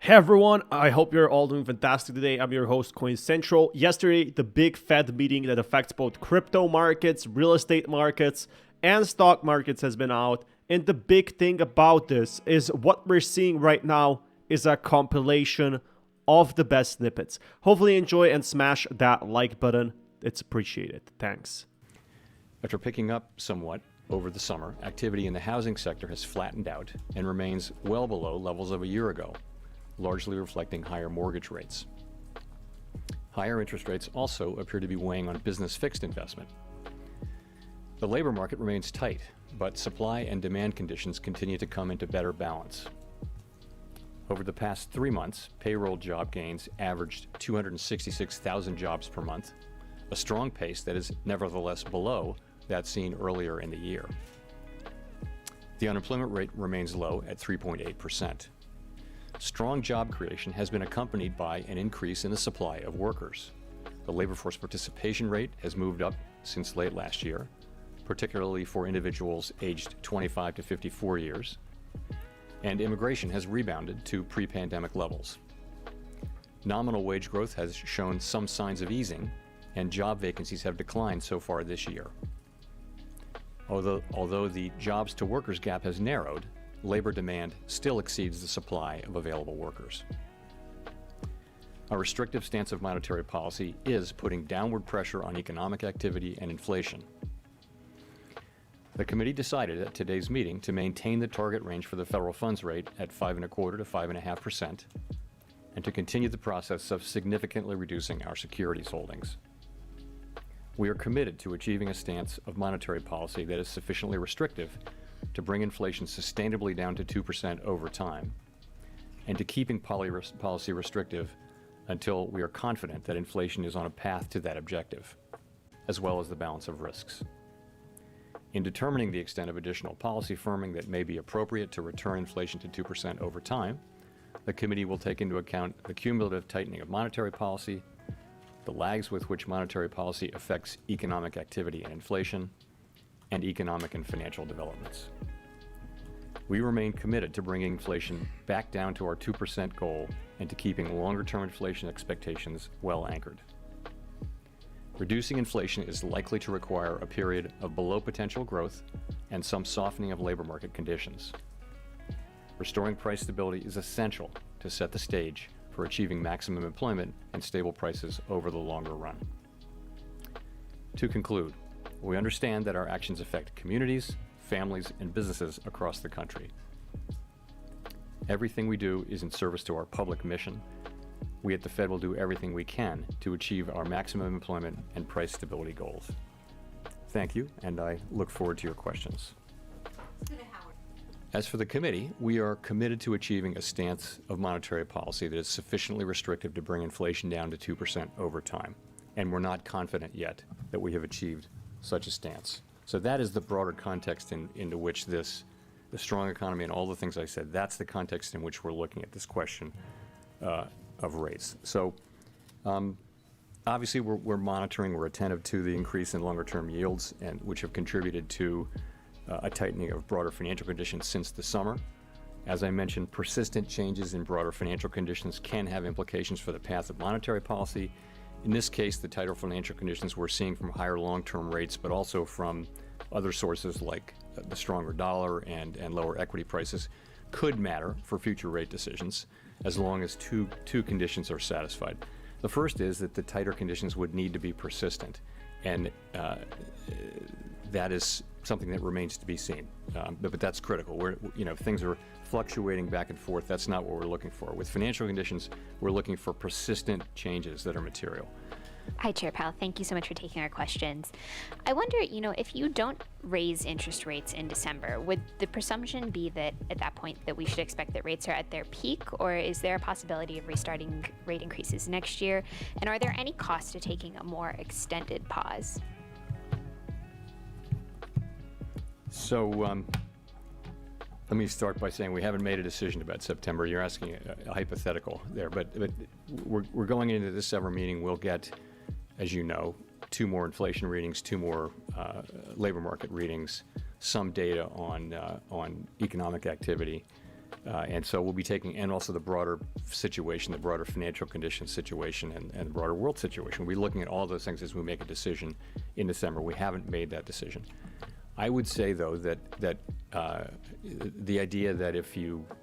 Hey everyone, I hope you're all doing fantastic today. I'm your host, Coin Central. Yesterday, the big Fed meeting that affects both crypto markets, real estate markets, and stock markets has been out. And the big thing about this is what we're seeing right now is a compilation of the best snippets. Hopefully enjoy and smash that like button. It's appreciated. Thanks. After picking up somewhat over the summer, activity in the housing sector has flattened out and remains well below levels of a year ago, largely reflecting higher mortgage rates. Higher interest rates also appear to be weighing on business fixed investment. The labor market remains tight, but supply and demand conditions continue to come into better balance. Over the past 3 months, payroll job gains averaged 266,000 jobs per month, a strong pace that is nevertheless below that seen earlier in the year. The unemployment rate remains low at 3.8%. Strong job creation has been accompanied by an increase in the supply of workers. The labor force participation rate has moved up since late last year, particularly for individuals aged 25 to 54 years, and immigration has rebounded to pre-pandemic levels. Nominal wage growth has shown some signs of easing, and job vacancies have declined so far this year. Although the jobs to workers gap has narrowed, labor demand still exceeds the supply of available workers. A restrictive stance of monetary policy is putting downward pressure on economic activity and inflation. The committee decided at today's meeting to maintain the target range for the federal funds rate at 5.25% to 5.5%, and to continue the process of significantly reducing our securities holdings. We are committed to achieving a stance of monetary policy that is sufficiently restrictive to bring inflation sustainably down to 2% over time, and to keeping policy restrictive until we are confident that inflation is on a path to that objective, as well as the balance of risks. In determining the extent of additional policy firming that may be appropriate to return inflation to 2% over time, the committee will take into account the cumulative tightening of monetary policy, the lags with which monetary policy affects economic activity and inflation, and economic and financial developments. We remain committed to bringing inflation back down to our 2% goal and to keeping longer-term inflation expectations well anchored. Reducing inflation is likely to require a period of below potential growth and some softening of labor market conditions. Restoring price stability is essential to set the stage for achieving maximum employment and stable prices over the longer run. To conclude, we understand that our actions affect communities, families, and businesses across the country. Everything we do is in service to our public mission. We at the Fed will do everything we can to achieve our maximum employment and price stability goals. Thank you, and I look forward to your questions. As for the committee, we are committed to achieving a stance of monetary policy that is sufficiently restrictive to bring inflation down to 2% over time, and we're not confident yet that we have achieved such a stance. So that is the broader context into which the strong economy and all the things I said, that's the context in which we're looking at this question of rates. So obviously we're monitoring, we're attentive to the increase in longer-term yields, and which have contributed to a tightening of broader financial conditions since the summer. As I mentioned, persistent changes in broader financial conditions can have implications for the path of monetary policy. In this case, the tighter financial conditions we're seeing from higher long-term rates, but also from other sources like the stronger dollar and lower equity prices, could matter for future rate decisions as long as two conditions are satisfied. The first is that the tighter conditions would need to be persistent, and that is something that remains to be seen. But that's critical. Things are fluctuating back and forth. That's not what we're looking for. With financial conditions, we're looking for persistent changes that are material. Hi, Chair Powell. Thank you so much for taking our questions. I wonder, if you don't raise interest rates in December, would the presumption be that at that point that we should expect that rates are at their peak, or is there a possibility of restarting rate increases next year? And are there any costs to taking a more extended pause? So let me start by saying we haven't made a decision about September. You're asking a hypothetical there, but we're going into this December meeting. We'll get, as you know, 2 more inflation readings, 2 more labor market readings, some data on economic activity. And so we'll be taking, and also the broader situation, the broader financial conditions situation, and the broader world situation. We'll be looking at all those things as we make a decision in December. We haven't made that decision. I would say, though, that the idea that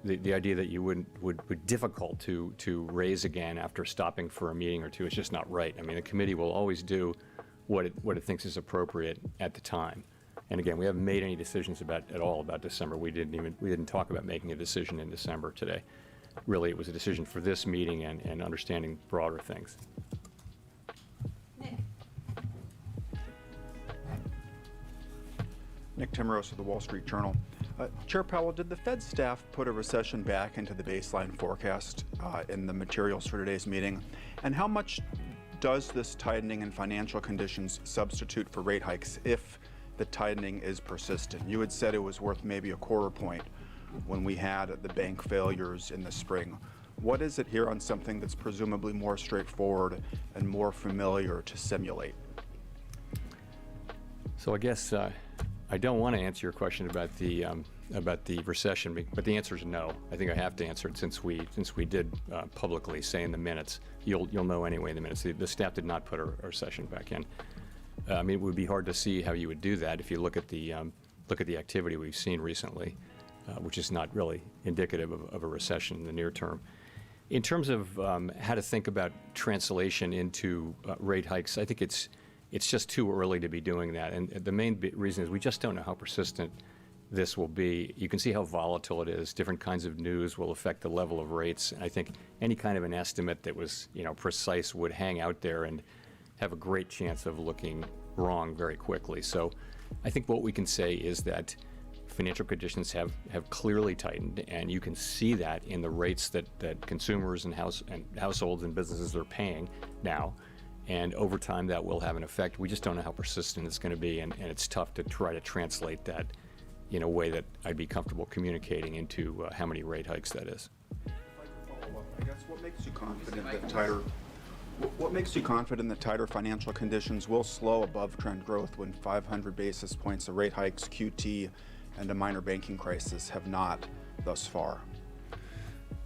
the idea that you would be difficult to raise again after stopping for a meeting or two is just not right. I mean, the committee will always do what it thinks is appropriate at the time. And again, we haven't made any decisions at all about December. We didn't talk about making a decision in December today. Really, it was a decision for this meeting and understanding broader things. Nick Timmeros of the Wall Street Journal. Chair Powell, did the Fed staff put a recession back into the baseline forecast in the materials for today's meeting? And how much does this tightening in financial conditions substitute for rate hikes if the tightening is persistent? You had said it was worth maybe a quarter point when we had the bank failures in the spring. What is it here on something that's presumably more straightforward and more familiar to simulate? So I guess I don't want to answer your question about the recession, but the answer is no. I think I have to answer it since we did publicly say in the minutes. You'll know anyway in the minutes. The staff did not put a recession back in. I mean, it would be hard to see how you would do that if you look at the activity we've seen recently, which is not really indicative of a recession in the near term. In terms of how to think about translation into rate hikes, I think it's just too early to be doing that. And the main reason is we just don't know how persistent this will be. You can see how volatile it is. Different kinds of news will affect the level of rates. And I think any kind of an estimate that was, precise would hang out there and have a great chance of looking wrong very quickly. So I think what we can say is that financial conditions have clearly tightened, and you can see that in the rates that consumers and households and businesses are paying now. And over time, that will have an effect. We just don't know how persistent it's going to be, and it's tough to try to translate that in a way that I'd be comfortable communicating into how many rate hikes that is. If I could follow up, I guess what makes you confident that tighter financial conditions will slow above trend growth when 500 basis points of rate hikes, QT, and a minor banking crisis have not thus far?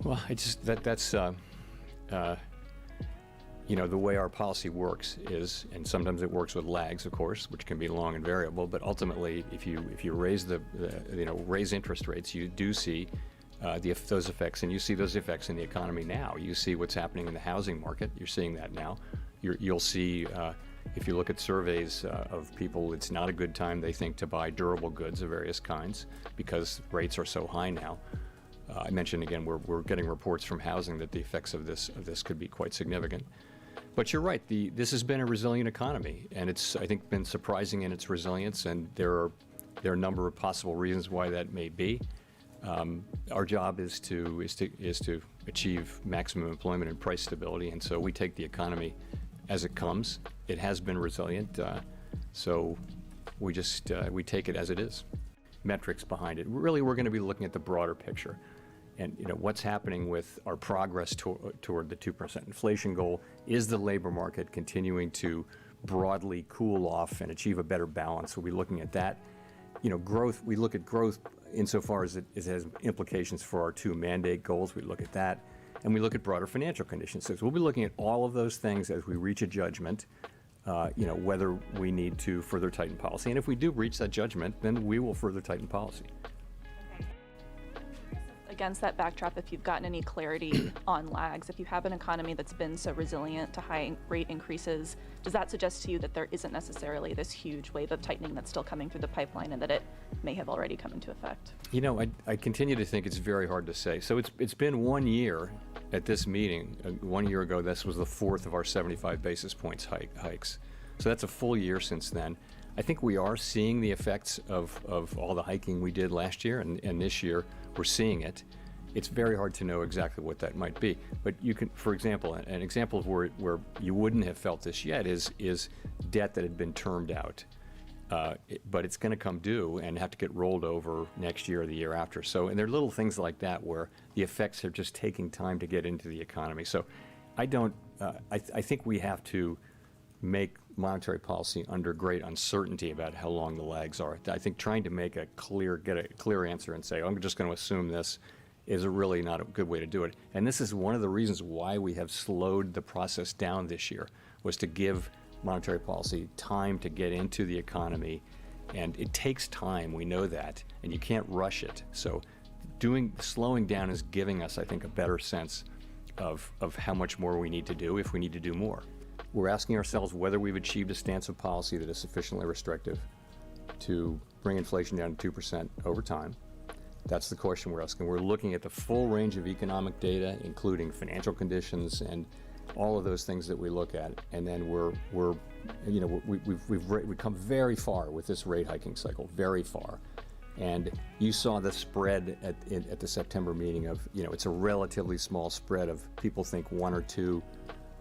Well, that's the way our policy works is, and sometimes it works with lags, of course, which can be long and variable. But ultimately, if you raise raise interest rates, you do see those effects, and you see those effects in the economy now. You see what's happening in the housing market. You're seeing that now. You'll see. If you look at surveys of people, it's not a good time, they think, to buy durable goods of various kinds because rates are so high now. I mentioned again, we're getting reports from housing that the effects of this could be quite significant. But you're right. This has been a resilient economy, and it's, I think, been surprising in its resilience. And there are a number of possible reasons why that may be. Our job is to achieve maximum employment and price stability, and so we take the economy as it comes. It has been resilient, so we take it as it is. Metrics behind it. Really, we're going to be looking at the broader picture, and what's happening with our progress toward the 2% inflation goal. Is the labor market continuing to broadly cool off and achieve a better balance? We'll be looking at that. Growth. We look at growth insofar as it has implications for our two mandate goals. We look at that. And we look at broader financial conditions. So we'll be looking at all of those things as we reach a judgment, whether we need to further tighten policy. And if we do reach that judgment, then we will further tighten policy. Against that backdrop, if you've gotten any clarity on lags, if you have an economy that's been so resilient to high rate increases, does that suggest to you that there isn't necessarily this huge wave of tightening that's still coming through the pipeline and that it may have already come into effect? I continue to think it's very hard to say. So it's been 1 year at this meeting. 1 year ago, this was the fourth of our 75 basis points hikes. So that's a full year since then. I think we are seeing the effects of all the hiking we did last year, and this year we're seeing it. It's very hard to know exactly what that might be. But you can, for example, an example of where you wouldn't have felt this yet is debt that had been termed out. But it's going to come due and have to get rolled over next year or the year after. So, and there are little things like that where the effects are just taking time to get into the economy. So I think we have to make monetary policy under great uncertainty about how long the lags are. I think trying to get a clear answer and say, I'm just going to assume this is really not a good way to do it. And this is one of the reasons why we have slowed the process down this year, was to give monetary policy time to get into the economy. And it takes time, we know that, and you can't rush it. So slowing down is giving us, I think, a better sense of how much more we need to do if we need to do more. We're asking ourselves whether we've achieved a stance of policy that is sufficiently restrictive to bring inflation down to 2% over time. That's the question we're asking. We're looking at the full range of economic data, including financial conditions and all of those things that we look at. And then we've come very far with this rate hiking cycle, very far. And you saw the spread at the September meeting of, it's a relatively small spread of people think 1 or 2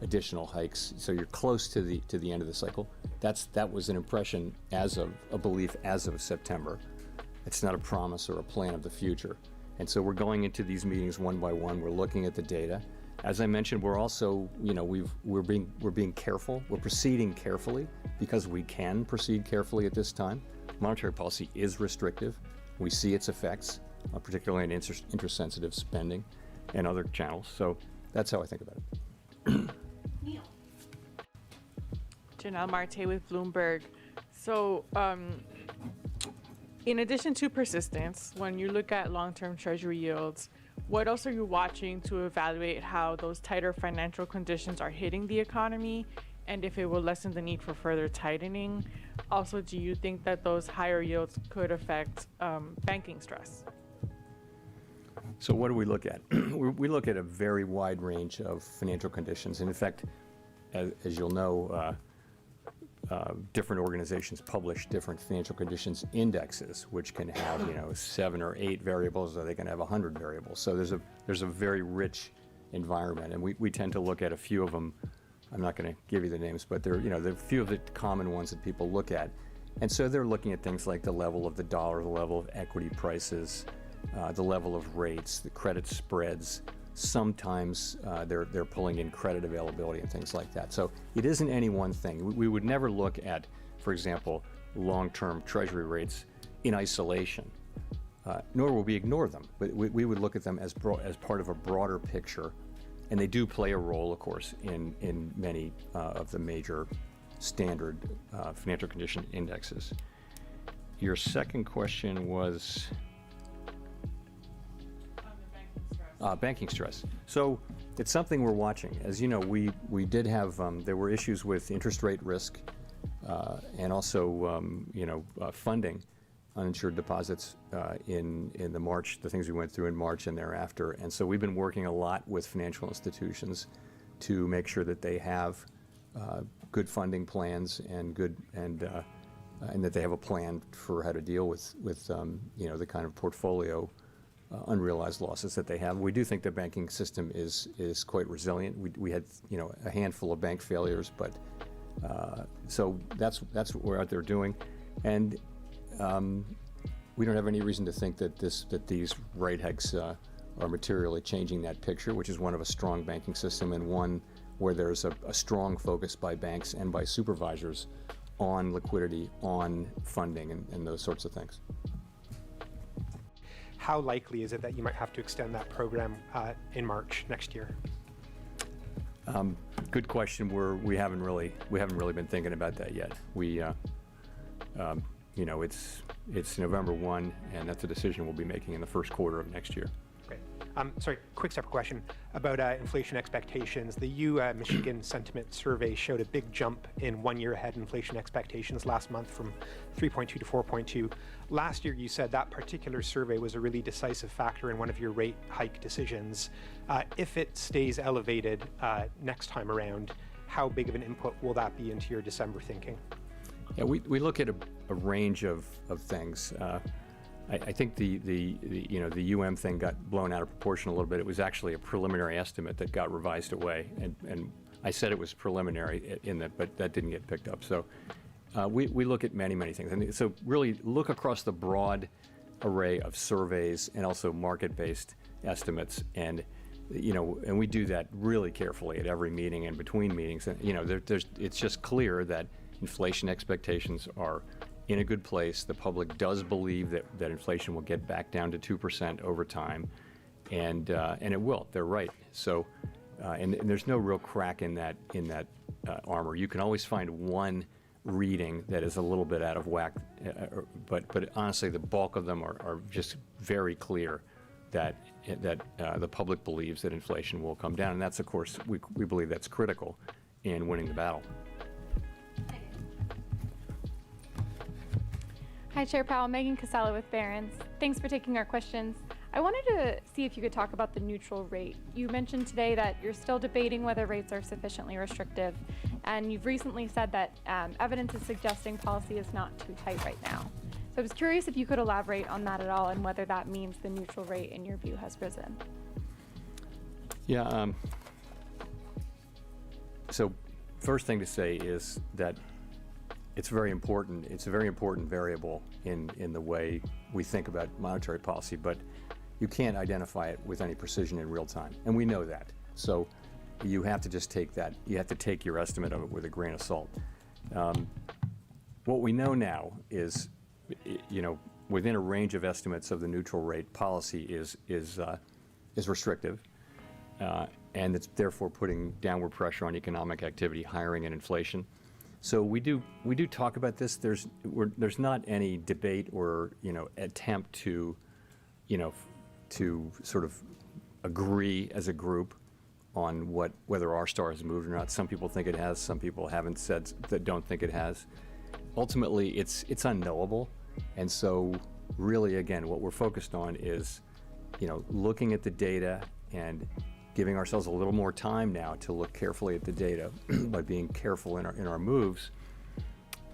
additional hikes. So you're close to the end of the cycle. That was an impression a belief as of September. It's not a promise or a plan of the future. And so we're going into these meetings one by one. We're looking at the data. As I mentioned, we're also, we're being careful. We're proceeding carefully because we can proceed carefully at this time. Monetary policy is restrictive. We see its effects, particularly in interest-sensitive spending and other channels. So that's how I think about it. Neil. Janelle Marte with Bloomberg. So, in addition to persistence, when you look at long-term Treasury yields, what else are you watching to evaluate how those tighter financial conditions are hitting the economy, and if it will lessen the need for further tightening? Also, do you think that those higher yields could affect banking stress? So what do we look at? We look at a very wide range of financial conditions. And in fact, as you'll know, different organizations publish different financial conditions indexes, which can have 7 or 8 variables, or they can have 100 variables. So there's a very rich environment, and we tend to look at a few of them. I'm not going to give you the names, but there are a few of the common ones that people look at. And so they're looking at things like the level of the dollar, the level of equity prices, the level of rates, the credit spreads. Sometimes they're pulling in credit availability and things like that. So it isn't any one thing. We would never look at, for example, long-term Treasury rates in isolation, nor will we ignore them. But we would look at them as part of a broader picture. And they do play a role, of course, in many of the major standard financial condition indexes. Your second question was banking stress. So it's something we're watching. As you know, we did have there were issues with interest rate risk and also funding uninsured deposits in the things we went through in March and thereafter. And so we've been working a lot with financial institutions to make sure that they have good funding plans and that they have a plan for how to deal with the kind of portfolio unrealized losses that they have. We do think the banking system is quite resilient. We had a handful of bank failures, but so that's what we're out there doing. And we don't have any reason to think that these rate hikes are materially changing that picture, which is one of a strong banking system and one where there's a strong focus by banks and by supervisors on liquidity, on funding, and those sorts of things. How likely is it that you might have to extend that program in March next year? Good question. We haven't really been thinking about that yet. It's November 1, and that's a decision we'll be making in the first quarter of next year. Great. Sorry, quick separate question about inflation expectations. The Michigan Sentiment Survey showed a big jump in 1 year ahead inflation expectations last month from 3.2 to 4.2. Last year, you said that particular survey was a really decisive factor in one of your rate hike decisions. If it stays elevated next time around, how big of an input will that be into your December thinking? Yeah, we look at a range of things. I think the thing got blown out of proportion a little bit. It was actually a preliminary estimate that got revised away, and I said it was preliminary but that didn't get picked up. So we look at many things, and so really look across the broad array of surveys and also market-based estimates, and we do that really carefully at every meeting and between meetings. And it's just clear that inflation expectations are in a good place. The public does believe that inflation will get back down to 2% over time. and it will. They're right. So, and there's no real crack in that armor. You can always find one reading that is a little bit out of whack, but honestly, the bulk of them are just very clear that the public believes that inflation will come down, and that's, of course, we believe that's critical in winning the battle. Hi, Chair Powell. Megan Casella with Barron's. Thanks for taking our questions. I wanted to see if you could talk about the neutral rate. You mentioned today that you're still debating whether rates are sufficiently restrictive, and you've recently said that evidence is suggesting policy is not too tight right now. So I was curious if you could elaborate on that at all and whether that means the neutral rate, in your view, has risen. Yeah. So first thing to say is that it's very important. It's a very important variable in the way we think about monetary policy, but you can't identify it with any precision in real time, and we know that. So you have to just take that. You have to take your estimate of it with a grain of salt. What we know now is, within a range of estimates of the neutral rate, policy is restrictive, and it's therefore putting downward pressure on economic activity, hiring, and inflation. So we do talk about this. There's not any debate or attempt to sort of agree as a group on whether R-star has moved or not. Some people think it has. Some people haven't said that don't think it has. Ultimately, it's unknowable, and so really, again, what we're focused on is looking at the data and giving ourselves a little more time now to look carefully at the data by being careful in our moves.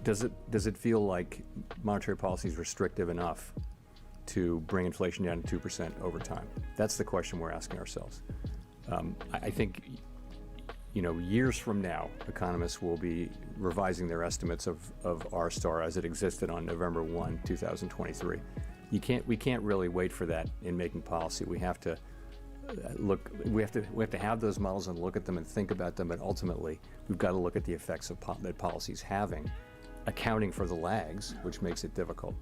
Does it feel like monetary policy is restrictive enough to bring inflation down to 2% over time? That's the question we're asking ourselves. I think years from now, economists will be revising their estimates of R-star as it existed on November 1, 2023. We can't really wait for that in making policy. We have to we have to have those models and look at them and think about them, but ultimately we've got to look at the effects that policy is having, accounting for the lags, which makes it difficult.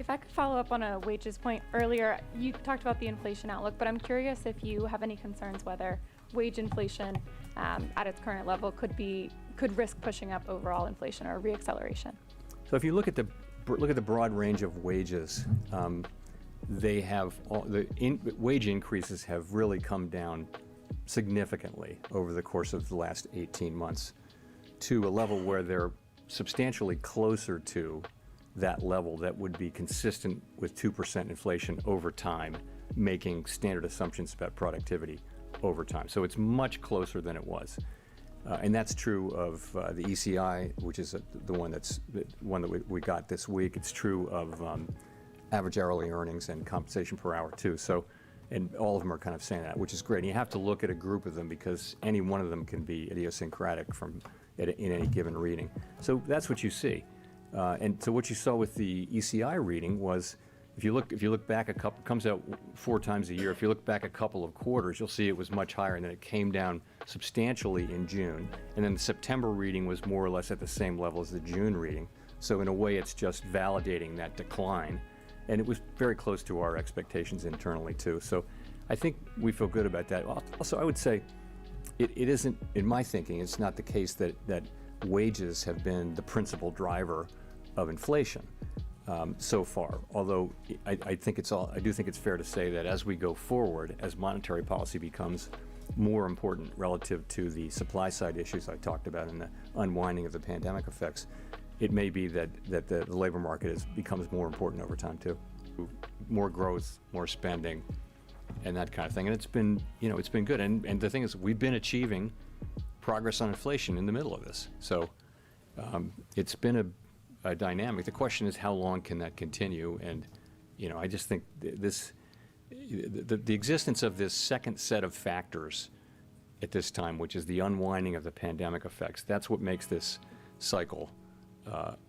If I could follow up on a wages point earlier, you talked about the inflation outlook, but I'm curious if you have any concerns whether wage inflation at its current level could risk pushing up overall inflation or reacceleration. So if you look at the broad range of wages, they have wage increases have really come down significantly over the course of the last 18 months to a level where they're substantially closer to that level that would be consistent with 2% inflation over time, making standard assumptions about productivity over time. So it's much closer than it was. And that's true of the ECI, which is the one that we got this week. It's true of average hourly earnings and compensation per hour too. So, and all of them are kind of saying that, which is great. And you have to look at a group of them because any one of them can be idiosyncratic in any given reading. So that's what you see. And so what you saw with the ECI reading was, if you look back comes out 4 times a year. If you look back a couple of quarters, you'll see it was much higher, and then it came down substantially in June. And then the September reading was more or less at the same level as the June reading. So in a way, it's just validating that decline. And it was very close to our expectations internally too. So I think we feel good about that. Also, I would say it isn't, in my thinking, it's not the case that wages have been the principal driver of inflation so far. Although I do think it's fair to say that as we go forward, as monetary policy becomes more important relative to the supply side issues I talked about and the unwinding of the pandemic effects, it may be that the labor market becomes more important over time too. More growth, more spending, and that kind of thing. And it's been good. And the thing is, we've been achieving progress on inflation in the middle of this. So it's been a dynamic. The question is, how long can that continue? And I just think the existence of this second set of factors at this time, which is the unwinding of the pandemic effects, that's what makes this cycle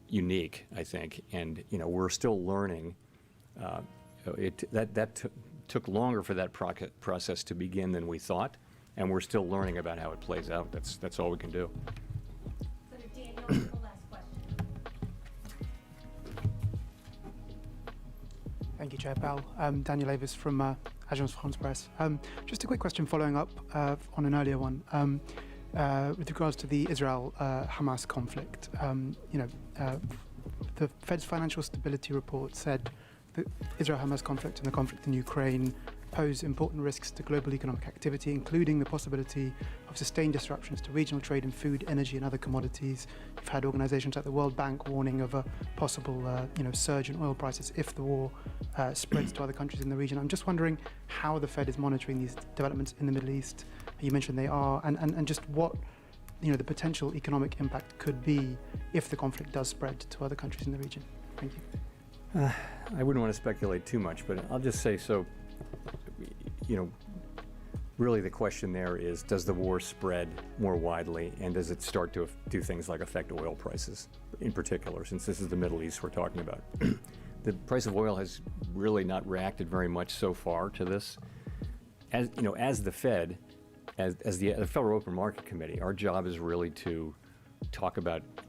unique, I think. And we're still learning. Took longer for that process to begin than we thought, and we're still learning about how it plays out. That's all we can do. Senator Daniel, the last question. Thank you, Chair Powell. Daniel Avis from Agence France Presse. Just a quick question following up on an earlier one. With regards to the Israel-Hamas conflict, the Fed's financial stability report said the Israel-Hamas conflict and the conflict in Ukraine pose important risks to global economic activity, including the possibility of sustained disruptions to regional trade in food, energy, and other commodities. You've had organizations like the World Bank warning of a possible surge in oil prices if the war spreads to other countries in the region. I'm just wondering how the Fed is monitoring these developments in the Middle East. You mentioned they are, and just what the potential economic impact could be if the conflict does spread to other countries in the region. Thank you. I wouldn't want to speculate too much, but I'll just say so. Really the question there is, does the war spread more widely, and does it start to do things like affect oil prices in particular, since this is the Middle East we're talking about? The price of oil has really not reacted very much so far to this. As the Fed, as the Federal Open Market Committee, our job is really to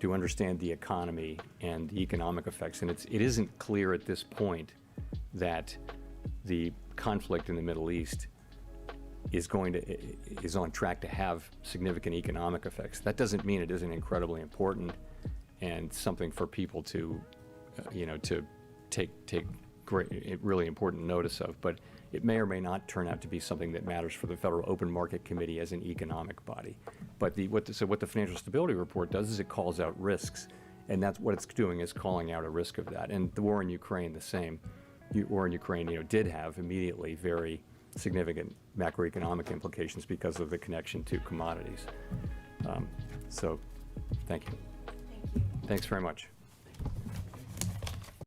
understand the economy and the economic effects, and it isn't clear at this point that the conflict in the Middle East is on track to have significant economic effects. That doesn't mean it isn't incredibly important and something for people to take really important notice of, but it may or may not turn out to be something that matters for the Federal Open Market Committee as an economic body. But what the Financial Stability Report does is it calls out risks, and that's what it's doing, is calling out a risk of that. And the war in Ukraine, the same. The war in Ukraine, did have immediately very significant macroeconomic implications because of the connection to commodities. So, thank you. Thank you. Thanks very much.